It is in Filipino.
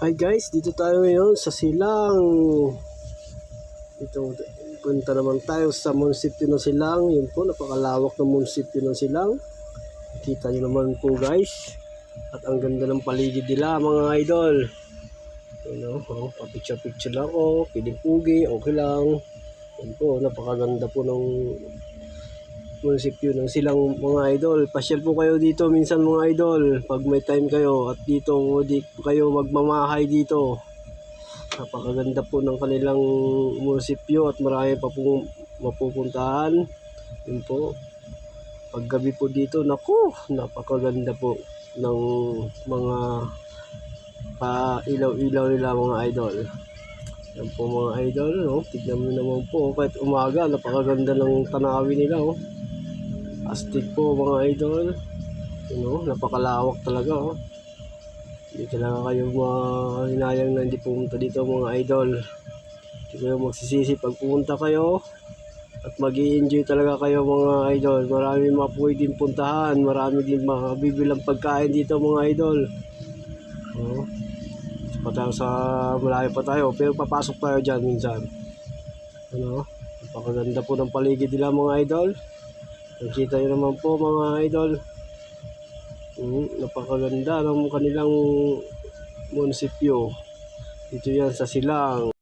Hi guys, dito tayo ngayon sa Silang. Dito punta naman tayo sa munisipyo ng Silang. Yun po, napakalawak ng munisipyo ng Silang. Kita nyo naman po guys. At ang ganda ng paligid nila mga idol. Yun o, pa-picture lang ako. Piling pugi, okay lang. Yun po, napakaganda po ng munisipyo ng Silang mga idol. Pasyal po kayo dito minsan mga idol pag may time kayo, at dito di kayo magmamahay dito. Napakaganda po ng kanilang munisipyo at marami pa pong mapupuntahan. Yun po, paggabi po dito, naku, napakaganda po ng mga pa-ilaw-ilaw nila mga idol. Yan po mga idol, no? Tignan mo naman po, kahit umaga, napakaganda ng tanawin nila, oh. Astig po mga idol. You know, napakalawak talaga, oh. Hindi talaga kayo mahinayang na hindi pumunta dito mga idol. Hindi kayo magsisisi pag pumunta kayo. At mag-i-enjoy talaga kayo mga idol. Marami pwedeng puntahan. Marami din mabibilang pagkain dito mga idol. Oh. Malayo pa tayo. Pero papasok tayo dyan minsan. Ano? Napakaganda po ng paligid nila mga idol. Nakita nyo naman po mga idol. Napakaganda ng kanilang munisipyo. Dito yan sa Silang.